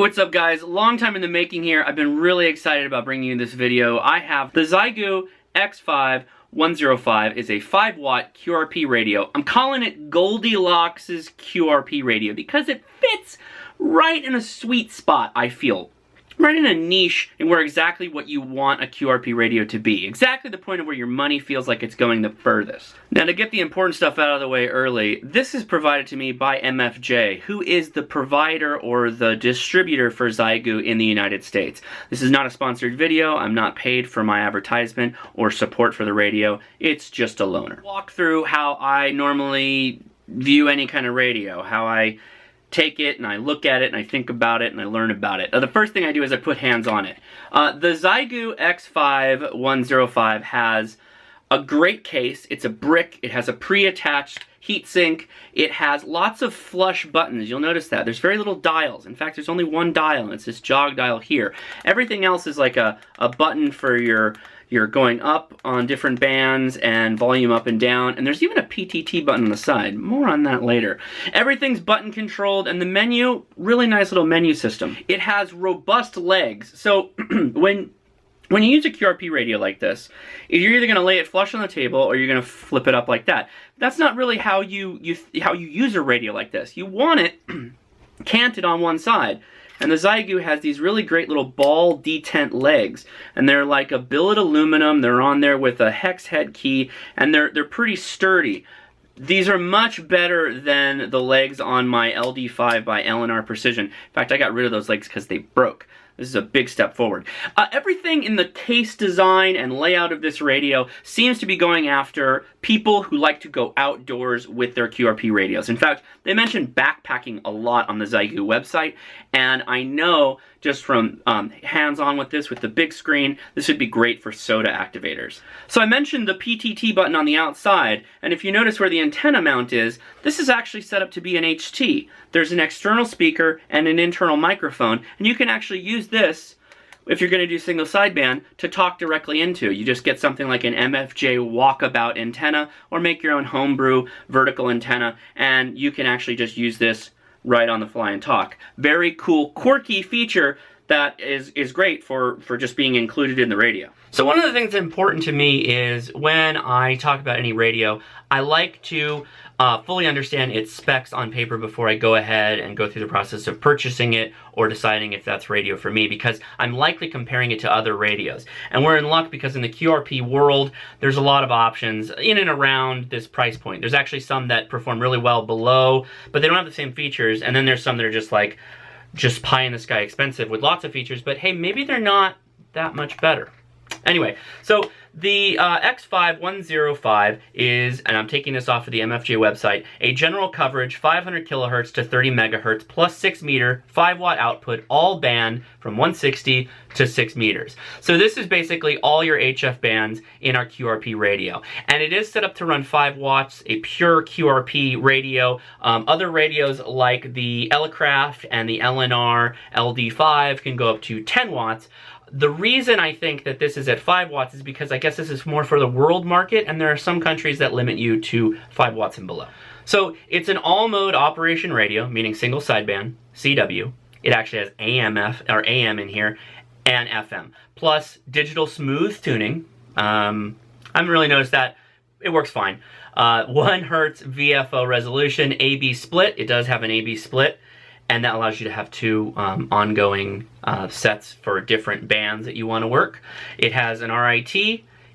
what's up guys? Long time in the making here. I've been really excited about bringing you this video. I have the Xiegu X5105. It's a 5-watt QRP radio. I'm calling it Goldilocks' QRP radio because it fits right in a sweet spot, I feel. Right in a niche and where exactly what you want a QRP radio to be. Exactly the point of where your money feels like it's going the furthest. Now to get the important stuff out of the way early, this is provided to me by MFJ, who is the provider or the distributor for Xiegu in the United States. This is not a sponsored video. I'm not paid for my advertisement or support for the radio. It's just a loaner. Walk through how I normally view any kind of radio, how I take it and I look at it and I think about it and I learn about it. The first thing I do is I put hands on it. The Xiegu X5105 has a great case. It's a brick. It has a pre-attached heatsink. It has lots of flush buttons. You'll notice that. There's very little dials. In fact, there's only one dial, and it's this jog dial here. Everything else is like a button for your going up on different bands and volume up and down, and there's even a PTT button on the side. More on that later. Everything's button controlled, and the menu, really nice little menu system. It has robust legs, so when you use a QRP radio like this, you're either going to lay it flush on the table or you're going to flip it up like that. That's not really how you use a radio like this. You want it canted on one side. And the Xiegu has these really great little ball detent legs, and they're like a billet aluminum. They're on there with a hex head key, and they're pretty sturdy. These are much better than the legs on my LD5 by L&R Precision. In fact, I got rid of those legs because they broke. This is a big step forward. Everything in the case design and layout of this radio seems to be going after people who like to go outdoors with their QRP radios. In fact, they mention backpacking a lot on the Xiegu website, and I know just from hands-on with this, with the big screen, this would be great for SOTA activators. So I mentioned the PTT button on the outside, and if you notice where the antenna mount is, this is actually set up to be an HT. There's an external speaker and an internal microphone, and you can actually use this, if you're going to do single sideband, to talk directly into. You just get something like an MFJ walkabout antenna, or make your own homebrew vertical antenna, and you can actually just use this right on the fly and talk. Very cool, quirky feature that is great for just being included in the radio. So one of the things that's important to me is when I talk about any radio, I like to fully understand its specs on paper before I go ahead and go through the process of purchasing it or deciding if that's radio for me, because I'm likely comparing it to other radios. And we're in luck because in the QRP world, there's a lot of options in and around this price point. There's actually some that perform really well below, but they don't have the same features, and then there's some that are just like, just pie in the sky expensive with lots of features, but hey, maybe they're not that much better. Anyway, so the X5105 is, and I'm taking this off of the MFJ website, a general coverage 500 kilohertz to 30 megahertz plus 6 meter 5-watt output, all band from 160 to 6 meters. So this is basically all your HF bands in our QRP radio. And it is set up to run 5 watts, a pure QRP radio. Other radios like the Elecraft and the L&R LD5 can go up to 10 watts. The reason I think that this is at 5 watts is because I guess this is more for the world market, and there are some countries that limit you to 5 watts and below. So it's an all-mode operation radio, meaning single sideband, CW. It actually has AM in here, and FM. Plus digital smooth tuning. I haven't really noticed that. It works fine. 1 hertz VFO resolution, AB split. It does have an AB split. And that allows you to have 2 ongoing sets for different bands that you want to work. It has an RIT,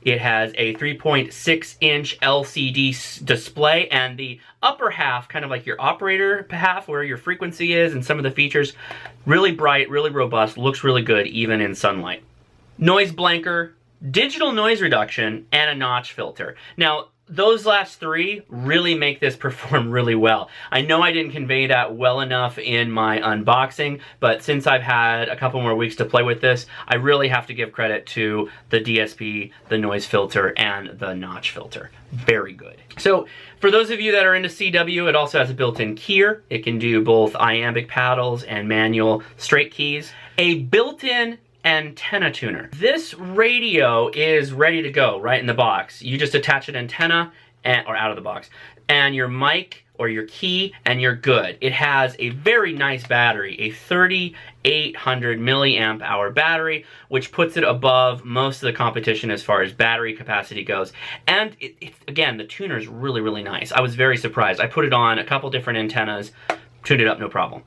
it has a 3.6-inch LCD display, and the upper half, kind of like your operator half where your frequency is and some of the features, really bright, really robust, looks really good even in sunlight. Noise blanker, digital noise reduction, and a notch filter. Now, those last 3 really make this perform really well. I know I didn't convey that well enough in my unboxing, but since I've had a couple more weeks to play with this, I really have to give credit to the DSP, the noise filter, and the notch filter. Very good. So for those of you that are into CW, it also has a built-in keyer. It can do both iambic paddles and manual straight keys. A built-in antenna tuner. This radio is ready to go right in the box. You just attach an antenna or out of the box. and your mic or your key, and you're good. It has a very nice battery, a 3,800 milliamp hour battery, which puts it above most of the competition as far as battery capacity goes. And again, the tuner is really, really nice. I was very surprised. I put it on a couple different antennas, tuned it up, no problem.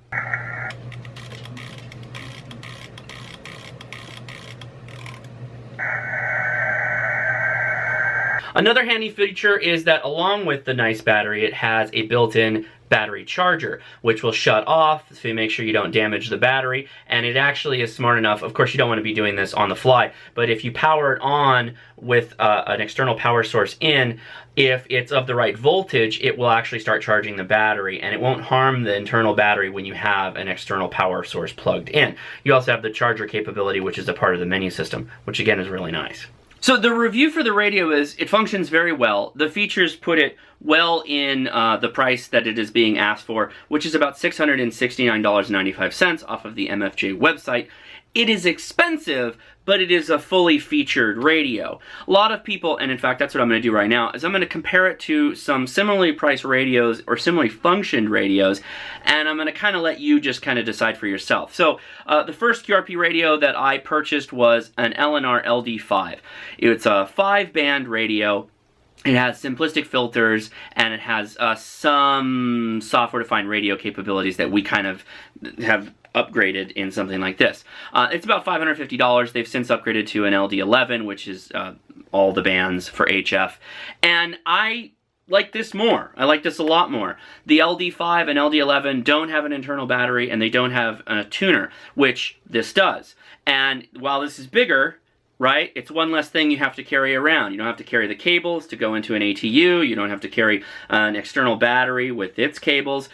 Another handy feature is that along with the nice battery, it has a built-in battery charger, which will shut off so you make sure you don't damage the battery. And it actually is smart enough. Of course, you don't want to be doing this on the fly, but if you power it on with an external power source in, if it's of the right voltage, it will actually start charging the battery, and it won't harm the internal battery when you have an external power source plugged in. You also have the charger capability, which is a part of the menu system, which again is really nice. So the review for the radio is, it functions very well. The features put it well in the price that it is being asked for, which is about $669.95 off of the MFJ website. It is expensive, but it is a fully featured radio. A lot of people, and in fact that's what I'm going to do right now, is I'm going to compare it to some similarly priced radios or similarly functioned radios, and I'm going to kind of let you just kind of decide for yourself. So the first QRP radio that I purchased was an LNR LD5. It's a 5-band radio. It has simplistic filters, and it has some software-defined radio capabilities that we kind of have upgraded in something like this. It's about $550. They've since upgraded to an LD11, which is all the bands for HF. And I like this more. I like this a lot more. The LD5 and LD11 don't have an internal battery, and they don't have a tuner, which this does. And while this is bigger, right, it's one less thing you have to carry around. You don't have to carry the cables to go into an ATU. You don't have to carry an external battery with its cables.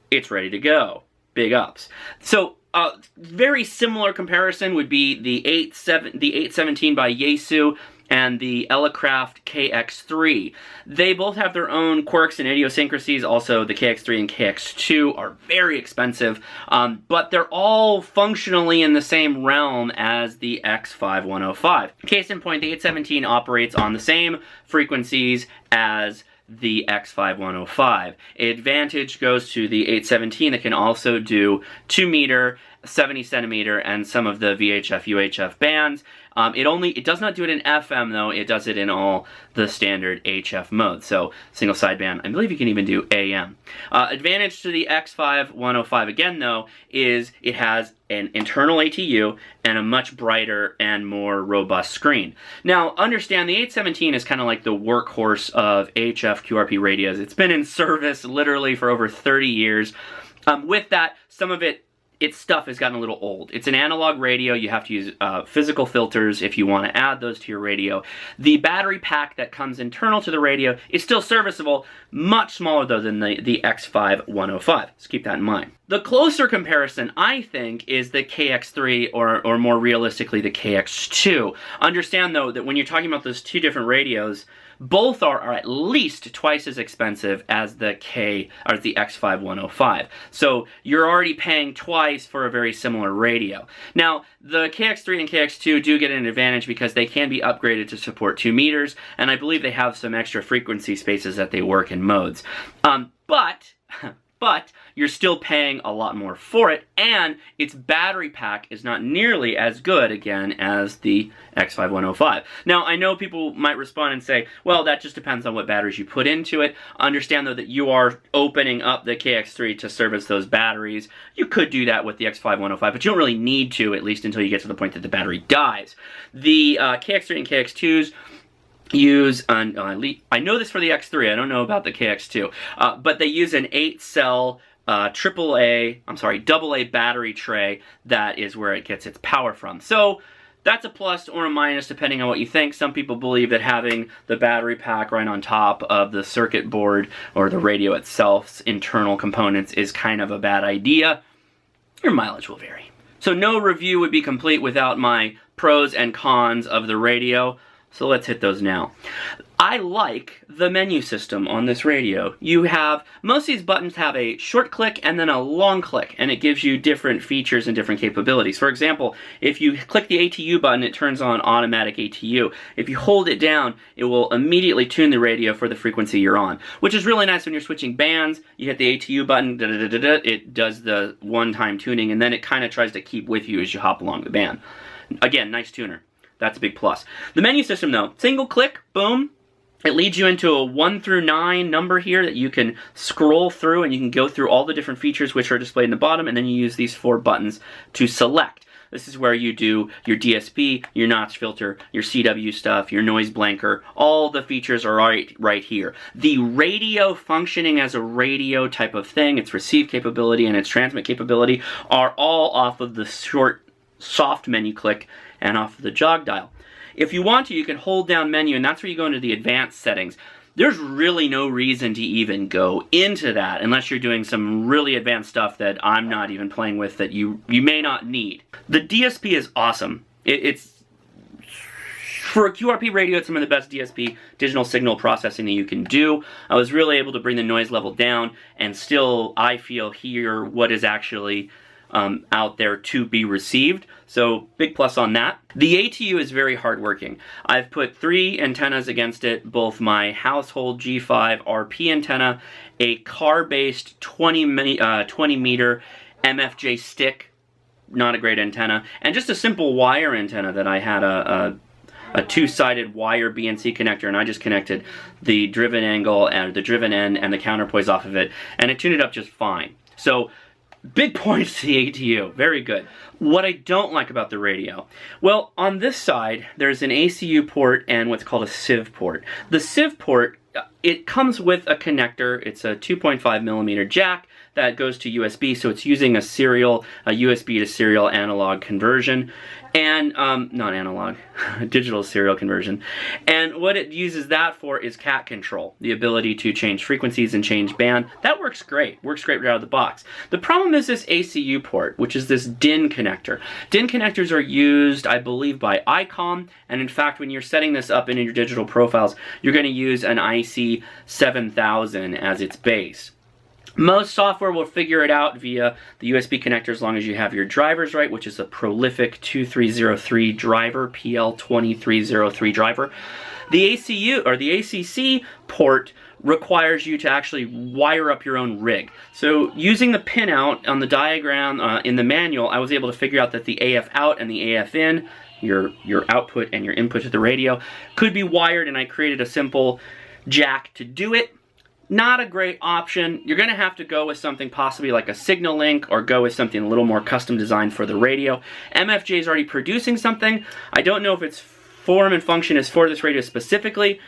It's ready to go. Big ups. So, very similar comparison would be the 817 by Yaesu and the Elecraft KX3. They both have their own quirks and idiosyncrasies. Also, the KX3 and KX2 are very expensive, but they're all functionally in the same realm as the X5105. Case in point, the 817 operates on the same frequencies as the X5105. Advantage goes to the 817 that can also do 2 meter, 70 centimeter, and some of the VHF, UHF bands. It does not do it in FM though, it does it in all the standard HF modes. So single sideband, I believe you can even do AM. Advantage to the X5105 again though, is it has an internal ATU and a much brighter and more robust screen. Now understand the 817 is kind of like the workhorse of HF QRP radios. It's been in service literally for over 30 years. With that, some of its stuff has gotten a little old. It's an analog radio. You have to use physical filters if you want to add those to your radio. The battery pack that comes internal to the radio is still serviceable, much smaller though than the X5105. So keep that in mind. The closer comparison, I think, is the KX3 or more realistically the KX2. Understand though that when you're talking about those two different radios, both are at least twice as expensive as the X5105. So you're already paying twice for a very similar radio. Now, the KX3 and KX2 do get an advantage because they can be upgraded to support 2 meters, and I believe they have some extra frequency spaces that they work in modes. But you're still paying a lot more for it, and its battery pack is not nearly as good, again, as the X5105. Now, I know people might respond and say, well, that just depends on what batteries you put into it. Understand, though, that you are opening up the KX3 to service those batteries. You could do that with the X5105, but you don't really need to, at least until you get to the point that the battery dies. The KX3 and KX2s use I know this for the X3, I don't know about the KX2, but they use an 8-cell AA battery tray. That is where it gets its power from. So that's a plus or a minus depending on what you think. Some people believe that having the battery pack right on top of the circuit board or the radio itself's internal components is kind of a bad idea. Your mileage will vary. So no review would be complete without my pros and cons of the radio. So let's hit those now. I like the menu system on this radio. You have, most of these buttons have a short click and then a long click, and it gives you different features and different capabilities. For example, if you click the ATU button, it turns on automatic ATU. If you hold it down, it will immediately tune the radio for the frequency you're on, which is really nice when you're switching bands. You hit the ATU button, it does the one-time tuning, and then it kind of tries to keep with you as you hop along the band. Again, nice tuner. That's a big plus. The menu system though, single click, boom. It leads you into a 1 through 9 number here that you can scroll through, and you can go through all the different features which are displayed in the bottom, and then you use these 4 buttons to select. This is where you do your DSP, your notch filter, your CW stuff, your noise blanker. All the features are right here. The radio functioning as a radio type of thing, its receive capability and its transmit capability, are all off of the short, soft menu click and off of the jog dial. If you want to, you can hold down menu, and that's where you go into the advanced settings. There's really no reason to even go into that unless you're doing some really advanced stuff that I'm not even playing with that you may not need. The DSP is awesome. It's for a QRP radio, it's some of the best DSP, digital signal processing, that you can do. I was really able to bring the noise level down and still, I feel, hear what is actually out there to be received. So big plus on that. The ATU is very hardworking. I've put 3 antennas against it, both my household G5 RP antenna, a car-based 20 meter MFJ stick, not a great antenna, and just a simple wire antenna that I had a 2-sided wire BNC connector, and I just connected the driven angle and the driven end and the counterpoise off of it, and it tuned it up just fine. So big points to the ATU, very good. What I don't like about the radio, well, on this side, there's an ACU port and what's called a SIV port. The SIV port, it comes with a connector. It's a 2.5 millimeter jack that goes to USB, so it's using a USB to serial analog conversion, and not analog, digital serial conversion. And what it uses that for is cat control, the ability to change frequencies and change band. That works great right out of the box. The problem is this ACU port, which is this DIN connector. DIN connectors are used, I believe, by ICOM, and in fact, when you're setting this up in your digital profiles, you're going to use an IC 7000 as its base. Most software will figure it out via the USB connector as long as you have your drivers right, which is a prolific 2303 driver, PL2303 driver. The ACU, or the ACC port, requires you to actually wire up your own rig. So using the pinout on the diagram in the manual, I was able to figure out that the AF out and the AF in, your output and your input to the radio, could be wired, and I created a simple jack to do it. Not a great option. You're going to have to go with something possibly like a Signal Link, or go with something a little more custom designed for the radio. MFJ is already producing something. I don't know if its form and function is for this radio specifically,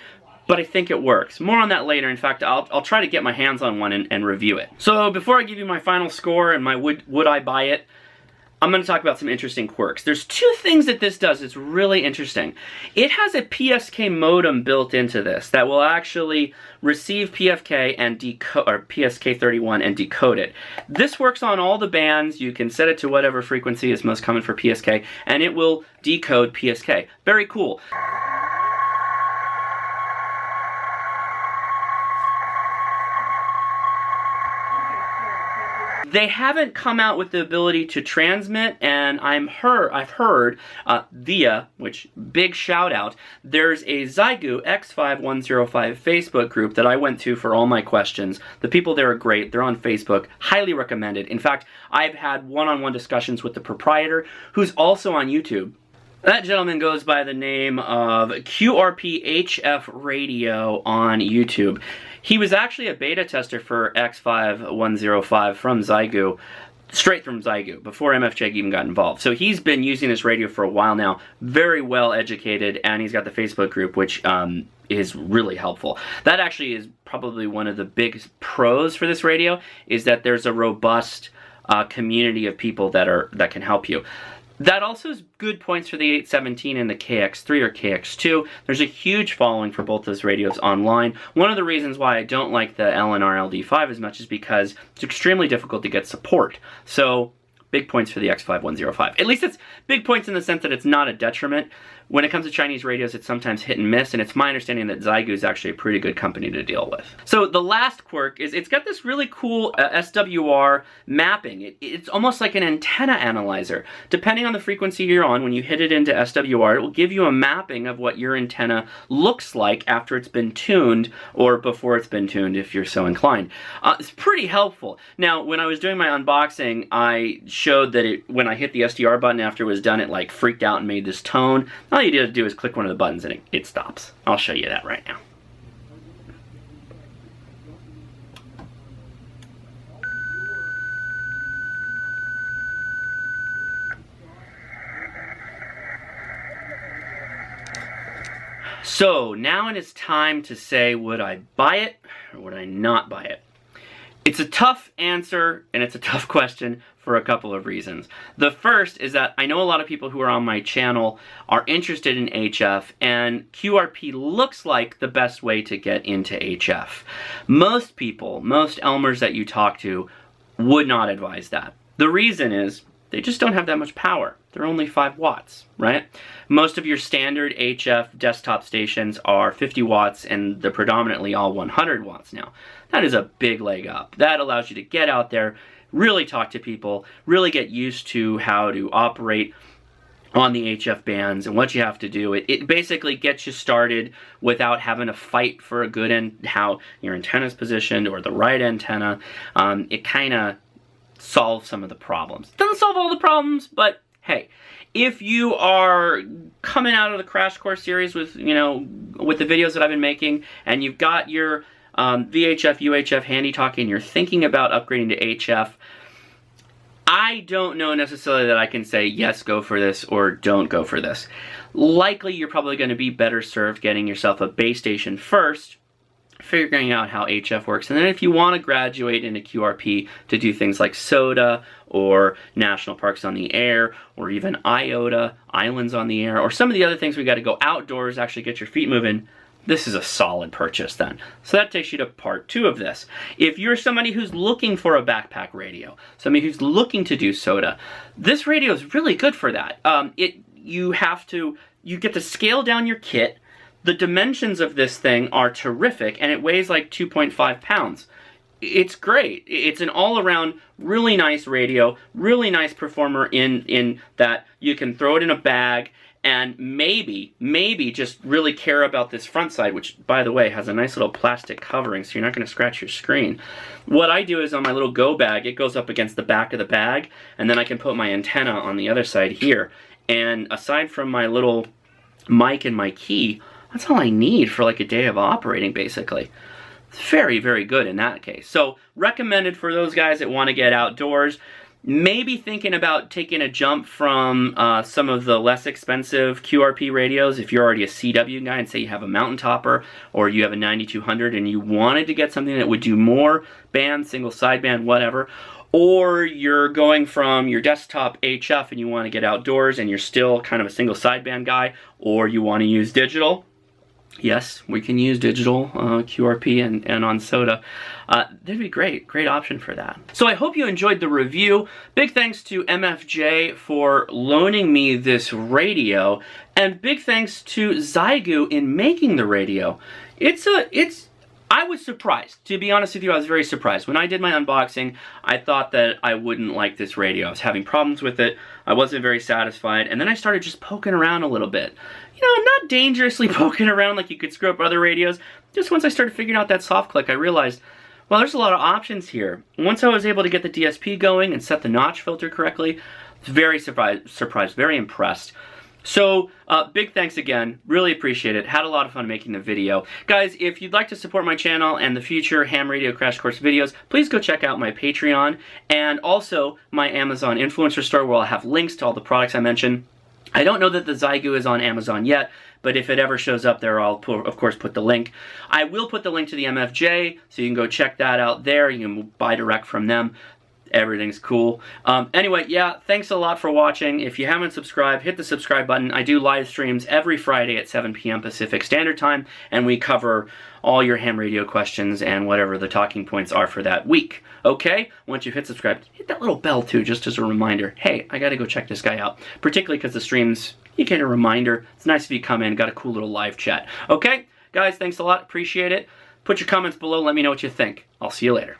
but I think it works. More on that later. In fact, I'll try to get my hands on one and review it. So before I give you my final score and my would I buy it, I'm going to talk about some interesting quirks. There's 2 things that this does that's really interesting. It has a PSK modem built into this that will actually receive PFK and decode, or PSK31, and decode it. This works on all the bands. You can set it to whatever frequency is most common for PSK, and it will decode PSK. Very cool. They haven't come out with the ability to transmit, and I've heard via, which big shout out, there's a Xiegu X5105 Facebook group that I went to for all my questions. The people there are great. They're on Facebook. Highly recommended. In fact, I've had one-on-one discussions with the proprietor, who's also on YouTube. That gentleman goes by the name of QRP HF Radio on YouTube. He was actually a beta tester for X5105 from Xiegu, straight from Xiegu, before MFJ even got involved. So he's been using this radio for a while now, very well educated, and he's got the Facebook group, which is really helpful. That actually is probably one of the big pros for this radio, is that there's a robust community of people that can help you. That also is good points for the 817 and the KX3 or KX2. There's a huge following for both those radios online. One of the reasons why I don't like the LNR LD5 as much is because it's extremely difficult to get support. So, big points for the X5105. At least it's big points in the sense that it's not a detriment. When it comes to Chinese radios, it's sometimes hit and miss, and it's my understanding that Xiegu is actually a pretty good company to deal with. So the last quirk is it's got this really cool SWR mapping. It's almost like an antenna analyzer. Depending on the frequency you're on, when you hit it into SWR, it will give you a mapping of what your antenna looks like after it's been tuned, or before it's been tuned if you're so inclined. It's pretty helpful. Now, when I was doing my unboxing, I showed that when I hit the SDR button after it was done, it like freaked out and made this tone. All you need to do is click one of the buttons and it stops. I'll show you that right now. So now it is time to say, would I buy it or would I not buy it? It's a tough answer and it's a tough question for a couple of reasons. The first is that I know a lot of people who are on my channel are interested in HF, and QRP looks like the best way to get into HF. Most people, most Elmers that you talk to, would not advise that. The reason is they just don't have that much power. They're only 5 watts, right? Most of your standard HF desktop stations are 50 watts and they're predominantly all 100 watts now. That is a big leg up. That allows you to get out there, really talk to people, really get used to how to operate on the HF bands and what you have to do. It basically gets you started without having to fight for a good end, how your antenna is positioned or the right antenna. It kind of solves some of the problems. Doesn't solve all the problems, but hey, if you are coming out of the Crash Course series with, with the videos that I've been making, and you've got your VHF, UHF handy talkie, and you're thinking about upgrading to HF, I don't know necessarily that I can say, yes, go for this, or don't go for this. Likely, you're probably going to be better served getting yourself a base station first, figuring out how HF works, and then if you want to graduate into QRP to do things like SOTA, or National Parks on the Air, or even IOTA, Islands on the Air, or some of the other things we got to go outdoors, actually get your feet moving, this is a solid purchase then. So that takes you to part 2 of this. If you're somebody who's looking for a backpack radio, somebody who's looking to do SOTA, this radio is really good for that. You get to scale down your kit. The dimensions of this thing are terrific, and it weighs like 2.5 pounds. It's great. It's an all-around really nice radio, really nice performer in that you can throw it in a bag and maybe just really care about this front side, which, by the way, has a nice little plastic covering, so you're not going to scratch your screen. What I do is on my little go bag, it goes up against the back of the bag, and then I can put my antenna on the other side here. And aside from my little mic and my key, that's all I need for like a day of operating, basically. It's very, very good in that case. So, recommended for those guys that want to get outdoors. Maybe thinking about taking a jump from some of the less expensive QRP radios. If you're already a CW guy and say you have a mountain topper or you have a 9200 and you wanted to get something that would do more band, single sideband, whatever. Or you're going from your desktop HF and you want to get outdoors and you're still kind of a single sideband guy, or you want to use digital. Yes, we can use digital QRP and on SOTA. That'd be great option for that. So I hope you enjoyed the review. Big thanks to MFJ for loaning me this radio, and big thanks to Xiegu in making the radio. I was surprised. To be honest with you, I was very surprised. When I did my unboxing, I thought that I wouldn't like this radio. I was having problems with it. I wasn't very satisfied. And then I started just poking around a little bit. Not dangerously poking around like you could screw up other radios. Just once I started figuring out that soft click, I realized, well, there's a lot of options here. Once I was able to get the DSP going and set the notch filter correctly, I was very surprised, very impressed. So, big thanks again. Really appreciate it. Had a lot of fun making the video. Guys, if you'd like to support my channel and the future ham radio crash course videos, please go check out my Patreon and also my Amazon influencer store, where I'll have links to all the products I mentioned. I don't know that the Xiegu is on Amazon yet, but if it ever shows up there, I'll, of course, put the link. I will put the link to the MFJ, so you can go check that out there. You can buy direct from them. Everything's cool. Anyway, yeah, thanks a lot for watching. If you haven't subscribed, hit the subscribe button. I do live streams every Friday at 7 p.m. Pacific Standard Time, and we cover all your ham radio questions and whatever the talking points are for that week. Okay? Once you hit subscribe, hit that little bell too, just as a reminder. Hey, I gotta go check this guy out. Particularly because the streams, you get a reminder. It's nice if you come in, got a cool little live chat. Okay? Guys, thanks a lot. Appreciate it. Put your comments below. Let me know what you think. I'll see you later.